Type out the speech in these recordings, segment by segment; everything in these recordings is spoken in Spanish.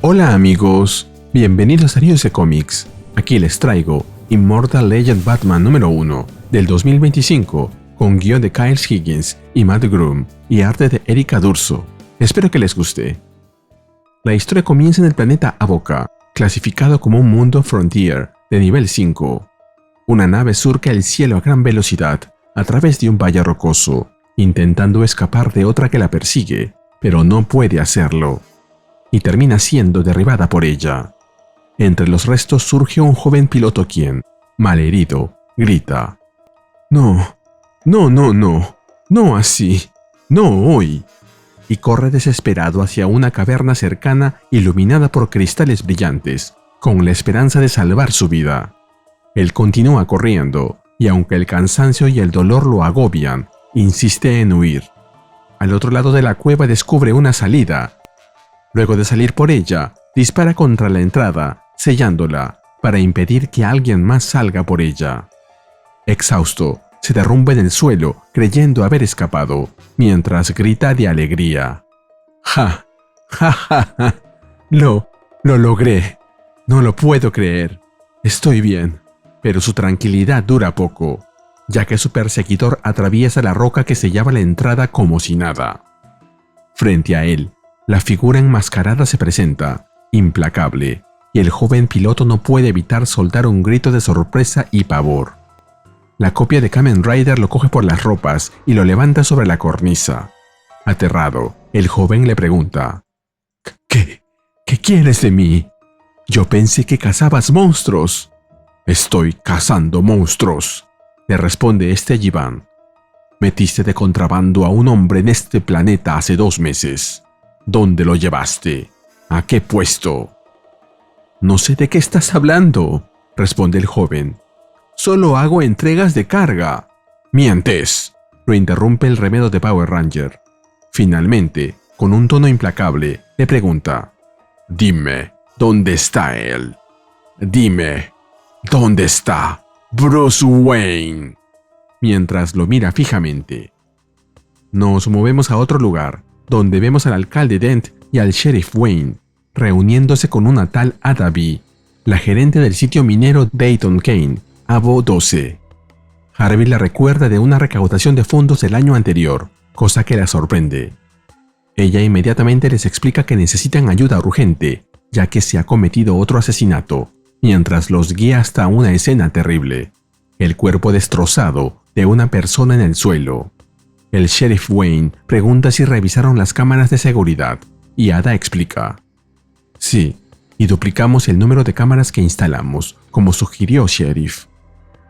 Hola amigos, bienvenidos a News Comics. Aquí les traigo Immortal Legend Batman número 1 del 2025 con guión de Kyle Higgins y Matt Groom y arte de Erika D'Urso. Espero que les guste. La historia comienza en el planeta Avoca, clasificado como un mundo Frontier de nivel 5. Una nave surca el cielo a gran velocidad a través de un valle rocoso, intentando escapar de otra que la persigue, pero no puede hacerlo, y termina siendo derribada por ella. Entre los restos surge un joven piloto quien, malherido, grita: «No, no, no, no, no así, no hoy», y corre desesperado hacia una caverna cercana iluminada por cristales brillantes, con la esperanza de salvar su vida. Él continúa corriendo, y aunque el cansancio y el dolor lo agobian, insiste en huir. Al otro lado de la cueva descubre una salida. Luego de salir por ella, dispara contra la entrada, sellándola, para impedir que alguien más salga por ella. Exhausto, se derrumba en el suelo, creyendo haber escapado, mientras grita de alegría: «¡Ja! ¡Ja, ja, ja! Lo logré. No lo puedo creer. Estoy bien». Pero su tranquilidad dura poco, ya que su perseguidor atraviesa la roca que sellaba la entrada como si nada. Frente a él, la figura enmascarada se presenta, implacable, y el joven piloto no puede evitar soltar un grito de sorpresa y pavor. La copia de Kamen Rider lo coge por las ropas y lo levanta sobre la cornisa. Aterrado, el joven le pregunta: ¿Qué quieres de mí? Yo pensé que cazabas monstruos». «Estoy cazando monstruos», le responde este Jivan. «Metiste de contrabando a un hombre en este planeta hace 2 meses. ¿Dónde lo llevaste? ¿A qué puesto?» «No sé de qué estás hablando», responde el joven. «Solo hago entregas de carga». «¡Mientes!», lo interrumpe el remedo de Power Ranger. Finalmente, con un tono implacable, le pregunta: «Dime, ¿dónde está él? Dime, ¿dónde está Bruce Wayne?», mientras lo mira fijamente. Nos movemos a otro lugar, donde vemos al alcalde Dent y al sheriff Wayne, reuniéndose con una tal Ada B, la gerente del sitio minero Dayton Kane, Avo 12. Harvey la recuerda de una recaudación de fondos del año anterior, cosa que la sorprende. Ella inmediatamente les explica que necesitan ayuda urgente, ya que se ha cometido otro asesinato, mientras los guía hasta una escena terrible: el cuerpo destrozado de una persona en el suelo. El sheriff Wayne pregunta si revisaron las cámaras de seguridad, y Ada explica: «Sí, y duplicamos el número de cámaras que instalamos, como sugirió Sheriff.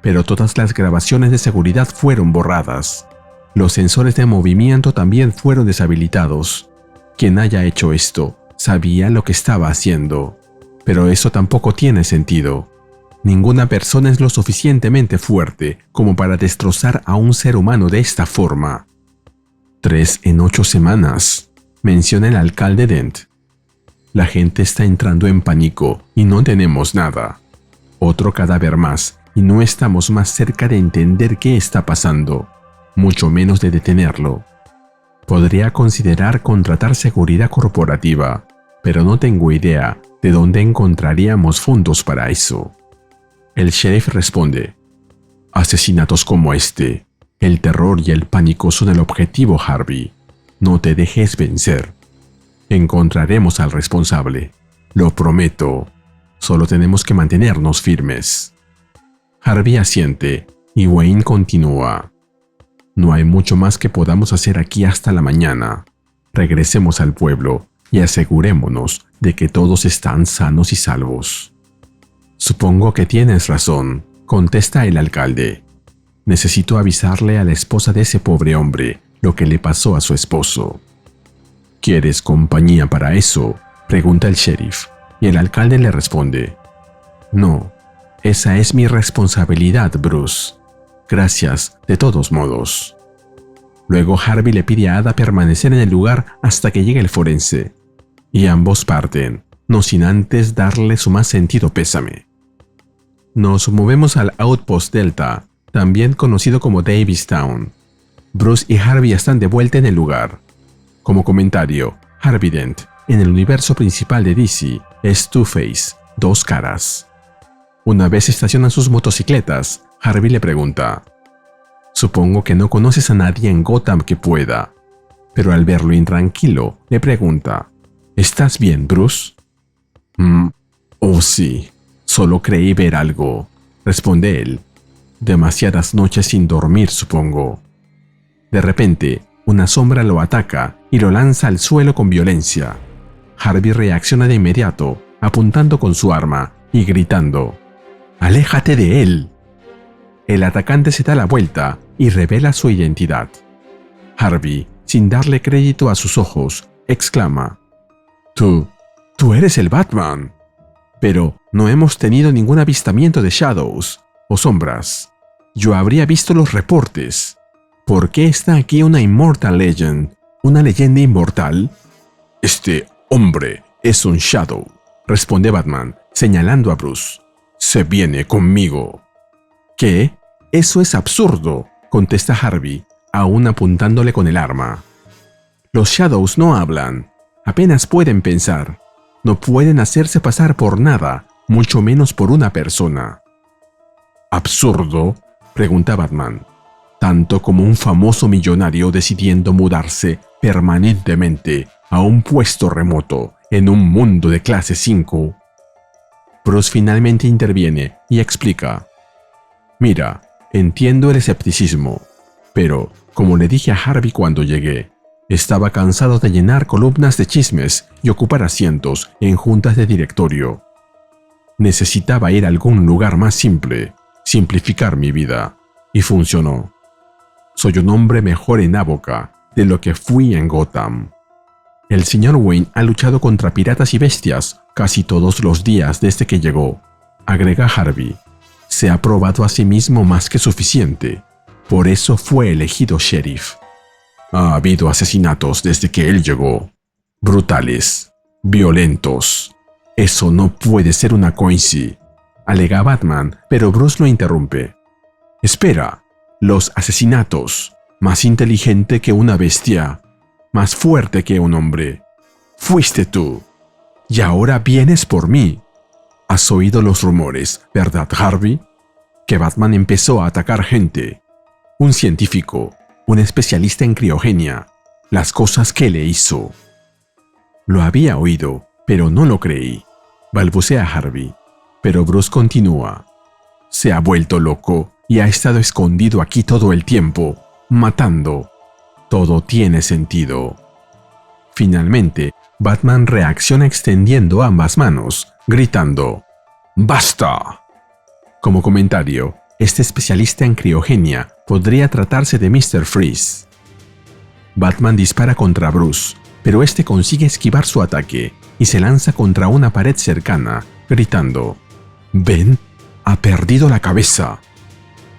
Pero todas las grabaciones de seguridad fueron borradas. Los sensores de movimiento también fueron deshabilitados. Quien haya hecho esto sabía lo que estaba haciendo. Pero eso tampoco tiene sentido. Ninguna persona es lo suficientemente fuerte como para destrozar a un ser humano de esta forma». 3 en 8 semanas, menciona el alcalde Dent. «La gente está entrando en pánico y no tenemos nada. Otro cadáver más y no estamos más cerca de entender qué está pasando, mucho menos de detenerlo. Podría considerar contratar seguridad corporativa, pero no tengo idea de dónde encontraríamos fondos para eso». El sheriff responde: «Asesinatos como este, el terror y el pánico son el objetivo, Harvey. No te dejes vencer. Encontraremos al responsable, lo prometo. Solo tenemos que mantenernos firmes». Harvey asiente y Wayne continúa: «No hay mucho más que podamos hacer aquí hasta la mañana. Regresemos al pueblo y asegurémonos de que todos están sanos y salvos». «Supongo que tienes razón», contesta el alcalde. «Necesito avisarle a la esposa de ese pobre hombre lo que le pasó a su esposo». «¿Quieres compañía para eso?», pregunta el sheriff, y el alcalde le responde: «No, esa es mi responsabilidad, Bruce. Gracias, de todos modos». Luego Harvey le pide a Ada permanecer en el lugar hasta que llegue el forense, y ambos parten, no sin antes darle su más sentido pésame. Nos movemos al Outpost Delta, también conocido como Davistown. Bruce y Harvey están de vuelta en el lugar. Como comentario, Harvey Dent en el universo principal de DC es Two-Face, Dos Caras. Una vez estacionan sus motocicletas, Harvey le pregunta: «Supongo que no conoces a nadie en Gotham que pueda». Pero al verlo intranquilo, le pregunta: «¿Estás bien, Bruce?» «Oh sí, solo creí ver algo», responde él. «Demasiadas noches sin dormir, supongo». De repente, una sombra lo ataca y lo lanza al suelo con violencia. Harvey reacciona de inmediato, apuntando con su arma y gritando: «¡Aléjate de él!». El atacante se da la vuelta y revela su identidad. Harvey, sin darle crédito a sus ojos, exclama: Tú eres el Batman. Pero no hemos tenido ningún avistamiento de Shadows o sombras. Yo habría visto los reportes. ¿Por qué está aquí una Immortal Legend? ¿Una leyenda inmortal?» «Este hombre es un Shadow», responde Batman, señalando a Bruce. «Se viene conmigo». «¿Qué? Eso es absurdo», contesta Harvey, aún apuntándole con el arma. «Los Shadows no hablan, apenas pueden pensar, no pueden hacerse pasar por nada, mucho menos por una persona». «¿Absurdo?», pregunta Batman. «Tanto como un famoso millonario decidiendo mudarse permanentemente a un puesto remoto en un mundo de clase 5. Bruce finalmente interviene y explica: «Mira, entiendo el escepticismo, pero, como le dije a Harvey cuando llegué, estaba cansado de llenar columnas de chismes y ocupar asientos en juntas de directorio. Necesitaba ir a algún lugar más simple, simplificar mi vida, y funcionó. Soy un hombre mejor en Avoca de lo que fui en Gotham. El señor Wayne ha luchado contra piratas y bestias casi todos los días desde que llegó», agrega Harvey. «Se ha probado a sí mismo más que suficiente. Por eso fue elegido sheriff. Ha habido asesinatos desde que él llegó. Brutales, violentos. Eso no puede ser una coincidencia», alega Batman, pero Bruce lo interrumpe. «Espera, los asesinatos, más inteligente que una bestia, más fuerte que un hombre. Fuiste tú. Y ahora vienes por mí. ¿Has oído los rumores, verdad, Harvey? Que Batman empezó a atacar gente. Un científico, un especialista en criogenia. Las cosas que le hizo». «Lo había oído, pero no lo creí», balbucea Harvey. Pero Bruce continúa: «Se ha vuelto loco y ha estado escondido aquí todo el tiempo, matando. Todo tiene sentido». Finalmente, Batman reacciona extendiendo ambas manos, gritando: «¡Basta!». Como comentario, este especialista en criogenia podría tratarse de Mr. Freeze. Batman dispara contra Bruce, pero este consigue esquivar su ataque y se lanza contra una pared cercana, gritando: «¡Ben! ¡Ha perdido la cabeza!».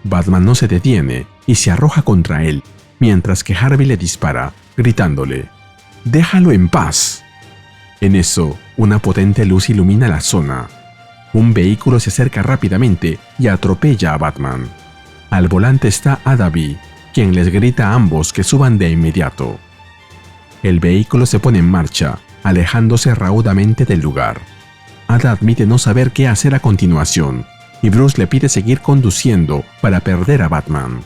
Batman no se detiene y se arroja contra él, mientras que Harvey le dispara, gritándole: «¡Déjalo en paz!». En eso, una potente luz ilumina la zona. Un vehículo se acerca rápidamente y atropella a Batman. Al volante está Ada B, quien les grita a ambos que suban de inmediato. El vehículo se pone en marcha, alejándose raudamente del lugar. Ada admite no saber qué hacer a continuación, y Bruce le pide seguir conduciendo para perder a Batman.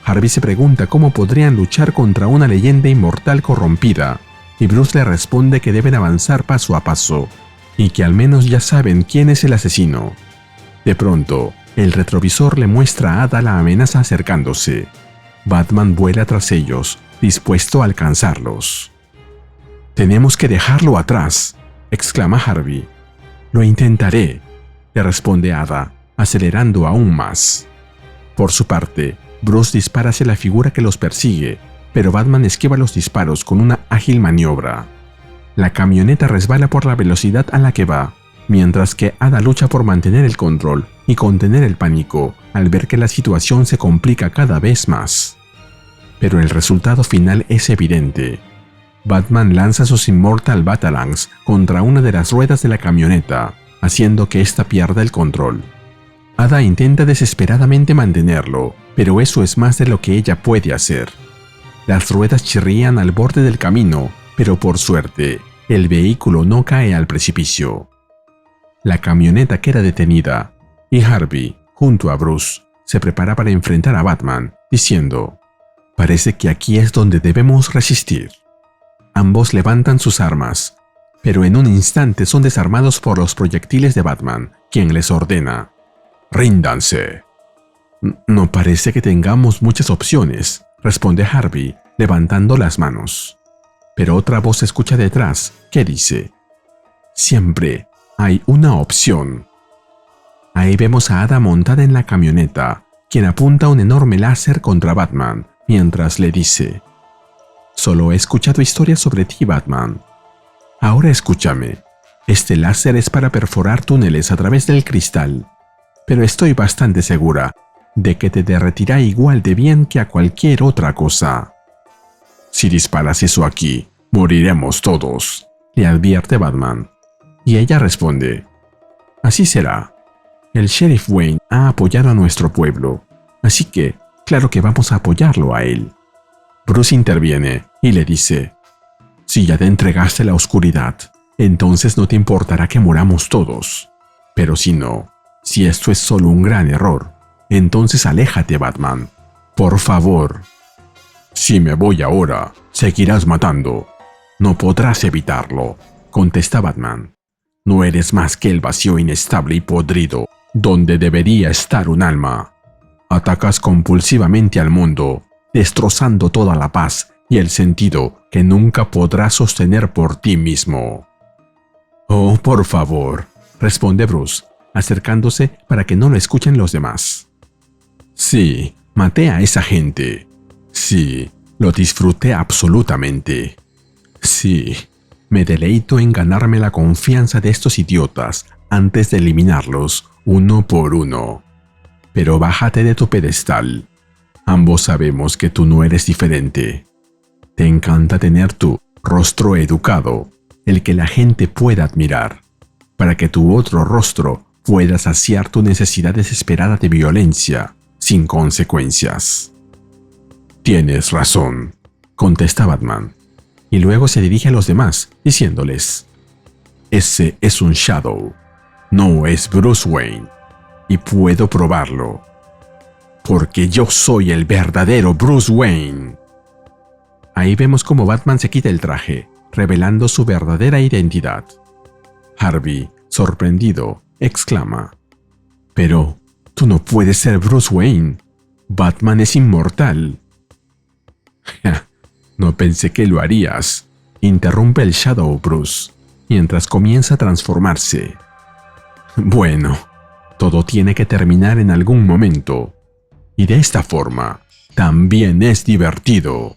Harvey se pregunta cómo podrían luchar contra una leyenda inmortal corrompida, y Bruce le responde que deben avanzar paso a paso, y que al menos ya saben quién es el asesino. De pronto, el retrovisor le muestra a Ada la amenaza acercándose. Batman vuela tras ellos, dispuesto a alcanzarlos. «Tenemos que dejarlo atrás», exclama Harvey. «Lo intentaré», le responde Ada, acelerando aún más. Por su parte, Bruce dispara hacia la figura que los persigue, pero Batman esquiva los disparos con una ágil maniobra. La camioneta resbala por la velocidad a la que va, mientras que Ada lucha por mantener el control y contener el pánico al ver que la situación se complica cada vez más. Pero el resultado final es evidente. Batman lanza sus Immortal Batarangs contra una de las ruedas de la camioneta, haciendo que ésta pierda el control. Ada intenta desesperadamente mantenerlo, pero eso es más de lo que ella puede hacer. Las ruedas chirrían al borde del camino, pero por suerte, el vehículo no cae al precipicio. La camioneta queda detenida y Harvey, junto a Bruce, se prepara para enfrentar a Batman, diciendo: «Parece que aquí es donde debemos resistir». Ambos levantan sus armas, pero en un instante son desarmados por los proyectiles de Batman, quien les ordena: «Ríndanse». «No parece que tengamos muchas opciones», responde Harvey, levantando las manos. Pero otra voz se escucha detrás, que dice: «Siempre hay una opción». Ahí vemos a Ada montada en la camioneta, quien apunta un enorme láser contra Batman, mientras le dice: «Solo he escuchado historias sobre ti, Batman. Ahora escúchame. Este láser es para perforar túneles a través del cristal, pero estoy bastante segura de que te derretirá igual de bien que a cualquier otra cosa». «Si disparas eso aquí, moriremos todos», le advierte Batman. Y ella responde: «Así será. El sheriff Wayne ha apoyado a nuestro pueblo, así que claro que vamos a apoyarlo a él». Bruce interviene y le dice: «Si ya te entregaste la oscuridad, entonces no te importará que muramos todos. Pero si no, si esto es solo un gran error, entonces aléjate, Batman. Por favor». «Si me voy ahora, seguirás matando. No podrás evitarlo», contesta Batman. «No eres más que el vacío inestable y podrido donde debería estar un alma. Atacas compulsivamente al mundo, destrozando toda la paz y el sentido que nunca podrás sostener por ti mismo». «Oh, por favor», responde Bruce, acercándose para que no lo escuchen los demás. «Sí, maté a esa gente. Sí, lo disfruté absolutamente. Sí, me deleito en ganarme la confianza de estos idiotas antes de eliminarlos uno por uno. Pero bájate de tu pedestal. Ambos sabemos que tú no eres diferente. Te encanta tener tu rostro educado, el que la gente pueda admirar, para que tu otro rostro pueda saciar tu necesidad desesperada de violencia sin consecuencias». «Tienes razón», contesta Batman, y luego se dirige a los demás, diciéndoles: «Ese es un Shadow, no es Bruce Wayne, y puedo probarlo, porque yo soy el verdadero Bruce Wayne». Ahí vemos cómo Batman se quita el traje, revelando su verdadera identidad. Harvey, sorprendido, exclama: «Pero tú no puedes ser Bruce Wayne. Batman es inmortal». «No pensé que lo harías», interrumpe el Shadow Bruce, mientras comienza a transformarse. «Bueno, todo tiene que terminar en algún momento, y de esta forma también es divertido».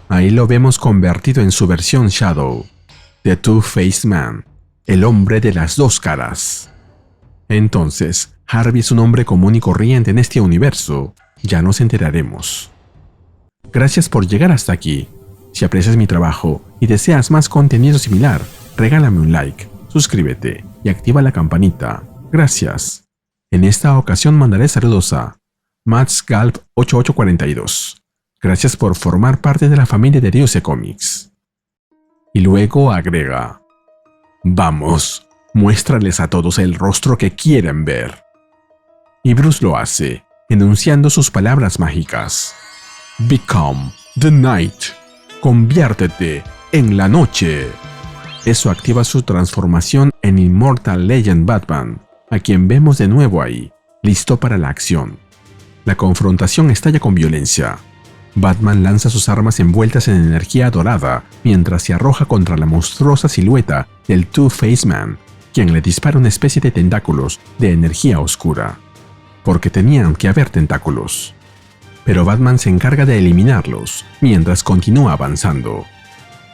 Ahí lo vemos convertido en su versión Shadow, The Two-Faced Man, el hombre de las dos caras. Entonces, Harvey es un hombre común y corriente en este universo. Ya nos enteraremos. Gracias por llegar hasta aquí. Si aprecias mi trabajo y deseas más contenido similar, regálame un like, suscríbete y activa la campanita. Gracias. En esta ocasión mandaré saludos a MatsGalp8842. Gracias por formar parte de la familia de Diose Comics. Y luego agrega: «Vamos, muéstrales a todos el rostro que quieren ver». Y Bruce lo hace, enunciando sus palabras mágicas: «Become the night». Conviértete en la noche. Eso activa su transformación en Immortal Legend Batman, a quien vemos de nuevo ahí, listo para la acción. La confrontación estalla con violencia. Batman lanza sus armas envueltas en energía dorada mientras se arroja contra la monstruosa silueta del Two-Faced Man, quien le dispara una especie de tentáculos de energía oscura. Porque tenían que haber tentáculos. Pero Batman se encarga de eliminarlos mientras continúa avanzando,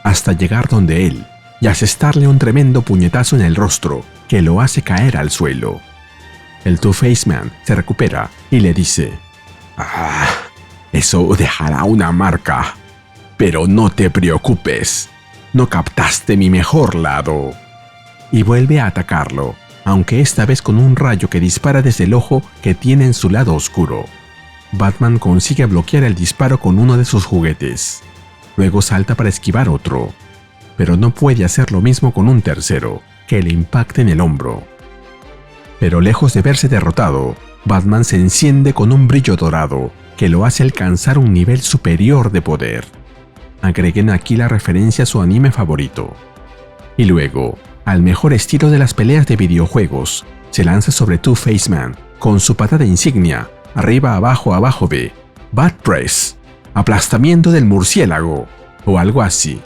hasta llegar donde él y asestarle un tremendo puñetazo en el rostro que lo hace caer al suelo. El Two-Faced Man se recupera y le dice: «Ah, eso dejará una marca. Pero no te preocupes, no captaste mi mejor lado». Y vuelve a atacarlo, aunque esta vez con un rayo que dispara desde el ojo que tiene en su lado oscuro. Batman consigue bloquear el disparo con uno de sus juguetes. Luego salta para esquivar otro. pero no puede hacer lo mismo con un tercero, que le impacte en el hombro. Pero lejos de verse derrotado, Batman se enciende con un brillo dorado que lo hace alcanzar un nivel superior de poder. Agreguen aquí la referencia a su anime favorito. Y luego, al mejor estilo de las peleas de videojuegos, se lanza sobre Two-Face Man con su patada insignia, arriba abajo abajo B, Bat Press, aplastamiento del murciélago, o algo así.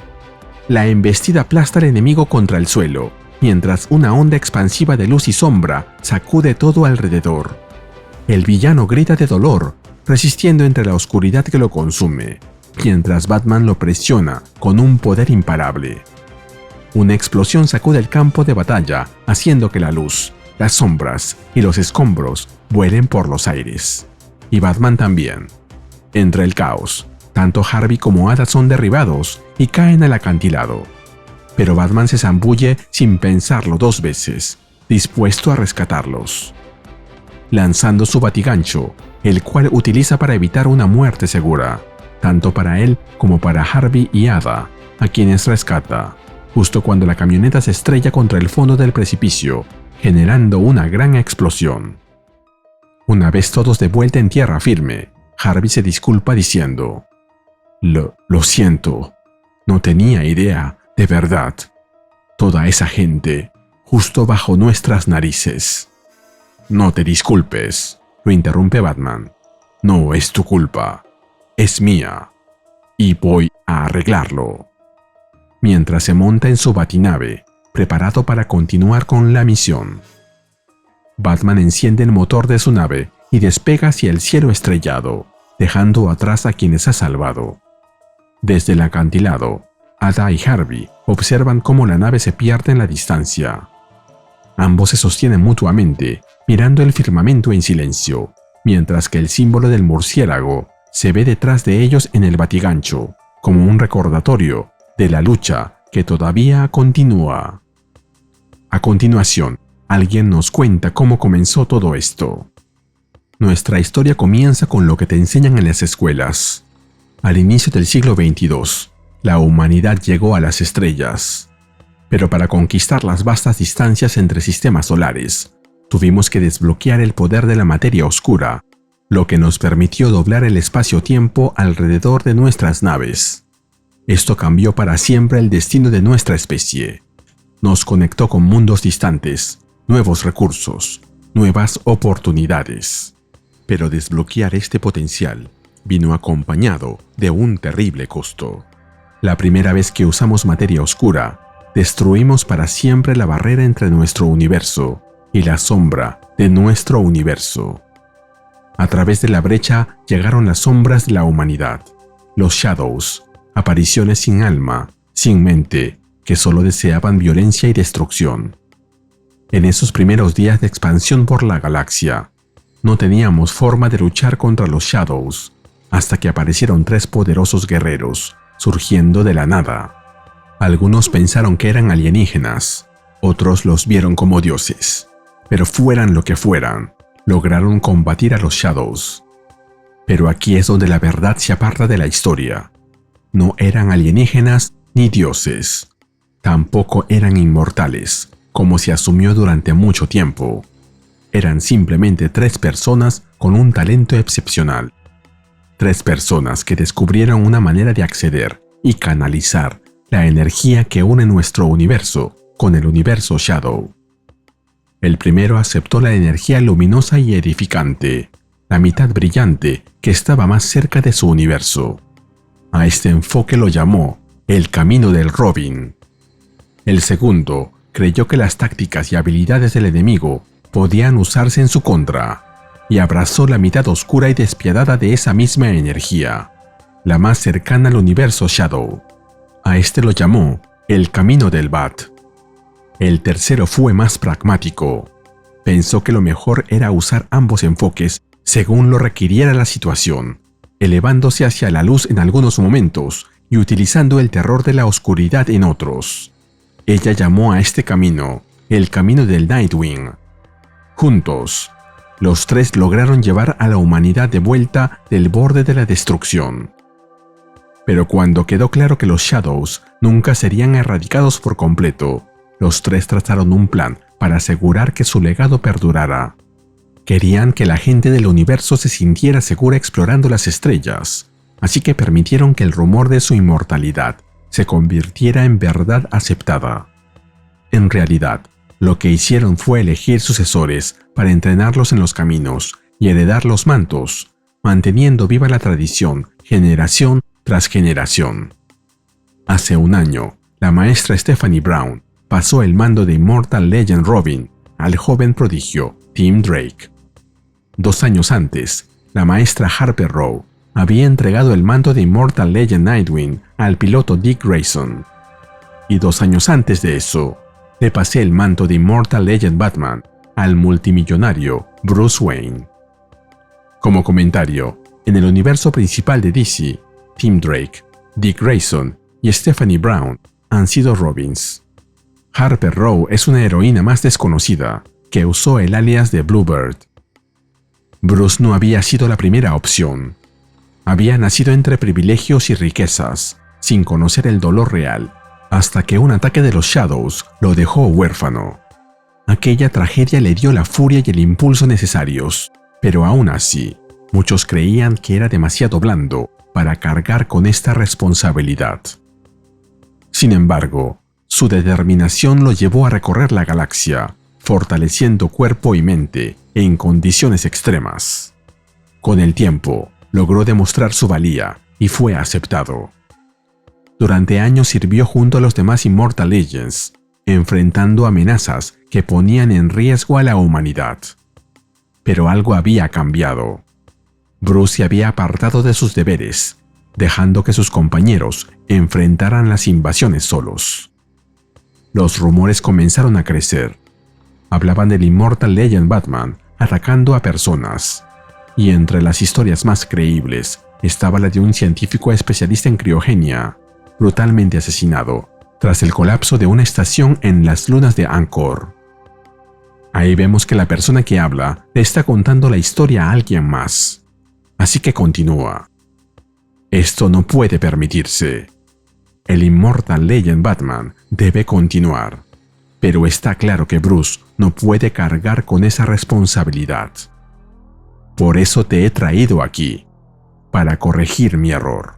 La embestida aplasta al enemigo contra el suelo, mientras una onda expansiva de luz y sombra sacude todo alrededor. El villano grita de dolor, resistiendo entre la oscuridad que lo consume, mientras Batman lo presiona con un poder imparable. Una explosión sacude el campo de batalla, haciendo que la luz, las sombras y los escombros vuelen por los aires. Y Batman también. Entre el caos, tanto Harvey como Ada son derribados y caen al acantilado. Pero Batman se zambulle sin pensarlo 2 veces, dispuesto a rescatarlos. Lanzando su batigancho, el cual utiliza para evitar una muerte segura, tanto para él como para Harvey y Ada, a quienes rescata, justo cuando la camioneta se estrella contra el fondo del precipicio, generando una gran explosión. Una vez todos de vuelta en tierra firme, Harvey se disculpa diciendo: Lo siento, no tenía idea, de verdad. Toda esa gente, justo bajo nuestras narices. No te disculpes, lo interrumpe Batman. No es tu culpa, es mía, y voy a arreglarlo. Mientras se monta en su batinave, preparado para continuar con la misión. Batman enciende el motor de su nave y despega hacia el cielo estrellado, dejando atrás a quienes ha salvado. Desde el acantilado, Ada y Harvey observan cómo la nave se pierde en la distancia. Ambos se sostienen mutuamente, mirando el firmamento en silencio, mientras que el símbolo del murciélago se ve detrás de ellos en el batigancho, como un recordatorio de la lucha que todavía continúa. A continuación, alguien nos cuenta cómo comenzó todo esto. Nuestra historia comienza con lo que te enseñan en las escuelas. Al inicio del siglo XXII, la humanidad llegó a las estrellas. Pero para conquistar las vastas distancias entre sistemas solares, tuvimos que desbloquear el poder de la materia oscura, lo que nos permitió doblar el espacio-tiempo alrededor de nuestras naves. Esto cambió para siempre el destino de nuestra especie. Nos conectó con mundos distantes, nuevos recursos, nuevas oportunidades. Pero desbloquear este potencial vino acompañado de un terrible costo. La primera vez que usamos materia oscura, destruimos para siempre la barrera entre nuestro universo y la sombra de nuestro universo. A través de la brecha llegaron las sombras de la humanidad, los Shadows, apariciones sin alma, sin mente, que solo deseaban violencia y destrucción. En esos primeros días de expansión por la galaxia, no teníamos forma de luchar contra los Shadows, hasta que aparecieron 3 poderosos guerreros, surgiendo de la nada. Algunos pensaron que eran alienígenas, otros los vieron como dioses, pero fueran lo que fueran, lograron combatir a los Shadows. Pero aquí es donde la verdad se aparta de la historia. No eran alienígenas ni dioses. Tampoco eran inmortales, como se asumió durante mucho tiempo. Eran simplemente 3 personas con un talento excepcional. 3 personas que descubrieron una manera de acceder y canalizar la energía que une nuestro universo con el universo Shadow. El primero aceptó la energía luminosa y edificante, la mitad brillante que estaba más cerca de su universo. A este enfoque lo llamó el camino del Robin. El segundo creyó que las tácticas y habilidades del enemigo podían usarse en su contra, y abrazó la mitad oscura y despiadada de esa misma energía, la más cercana al universo Shadow. A este lo llamó el camino del Bat. El tercero fue más pragmático. Pensó que lo mejor era usar ambos enfoques según lo requiriera la situación, elevándose hacia la luz en algunos momentos y utilizando el terror de la oscuridad en otros. Ella llamó a este camino el camino del Nightwing. Juntos, los 3 lograron llevar a la humanidad de vuelta del borde de la destrucción. Pero cuando quedó claro que los Shadows nunca serían erradicados por completo, los tres trazaron un plan para asegurar que su legado perdurara. Querían que la gente del universo se sintiera segura explorando las estrellas, así que permitieron que el rumor de su inmortalidad se convirtiera en verdad aceptada. En realidad, lo que hicieron fue elegir sucesores para entrenarlos en los caminos y heredar los mantos, manteniendo viva la tradición generación tras generación. Hace un año, la maestra Stephanie Brown pasó el mando de Immortal Legend Robin al joven prodigio Tim Drake. 2 años antes, la maestra Harper Row había entregado el mando de Immortal Legend Nightwing al piloto Dick Grayson. Y 2 años antes de eso, le pasé el manto de Immortal Legend Batman al multimillonario Bruce Wayne. Como comentario, en el universo principal de DC, Tim Drake, Dick Grayson y Stephanie Brown han sido Robins. Harper Row es una heroína más desconocida que usó el alias de Bluebird. Bruce no había sido la primera opción. Había nacido entre privilegios y riquezas, sin conocer el dolor real, hasta que un ataque de los Shadows lo dejó huérfano. Aquella tragedia le dio la furia y el impulso necesarios, pero aún así, muchos creían que era demasiado blando para cargar con esta responsabilidad. Sin embargo, su determinación lo llevó a recorrer la galaxia, fortaleciendo cuerpo y mente en condiciones extremas. Con el tiempo, logró demostrar su valía y fue aceptado. Durante años sirvió junto a los demás Immortal Legends, enfrentando amenazas que ponían en riesgo a la humanidad. Pero algo había cambiado. Bruce se había apartado de sus deberes, dejando que sus compañeros enfrentaran las invasiones solos. Los rumores comenzaron a crecer. Hablaban del Immortal Legend Batman atacando a personas, y entre las historias más creíbles estaba la de un científico especialista en criogenia, brutalmente asesinado tras el colapso de una estación en las lunas de Angkor. Ahí vemos que la persona que habla le está contando la historia a alguien más. Así que continúa. Esto no puede permitirse. El Immortal Legend Batman debe continuar, pero está claro que Bruce no puede cargar con esa responsabilidad. Por eso te he traído aquí, para corregir mi error.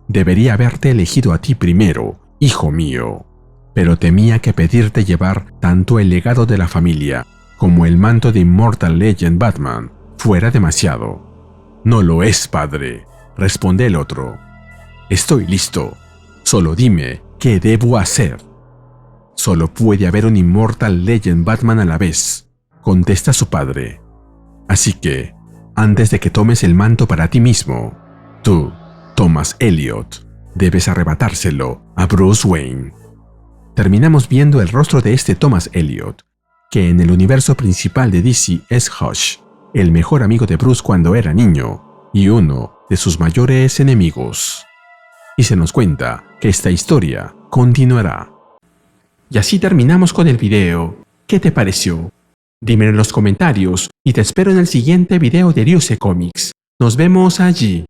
Debería haberte elegido a ti primero, hijo mío, pero temía que pedirte llevar tanto el legado de la familia como el manto de Immortal Legend Batman fuera demasiado. No lo es, padre, responde el otro. Estoy listo. Solo dime qué debo hacer. Solo puede haber un Immortal Legend Batman a la vez, contesta su padre. Así que, antes de que tomes el manto para ti mismo, tú, Thomas Elliot, debes arrebatárselo a Bruce Wayne. Terminamos viendo el rostro de este Thomas Elliot, que en el universo principal de DC es Hush, el mejor amigo de Bruce cuando era niño y uno de sus mayores enemigos. Y se nos cuenta que esta historia continuará. Y así terminamos con el video. ¿Qué te pareció? Dímelo en los comentarios y te espero en el siguiente video de Ryusei Comics. Nos vemos allí.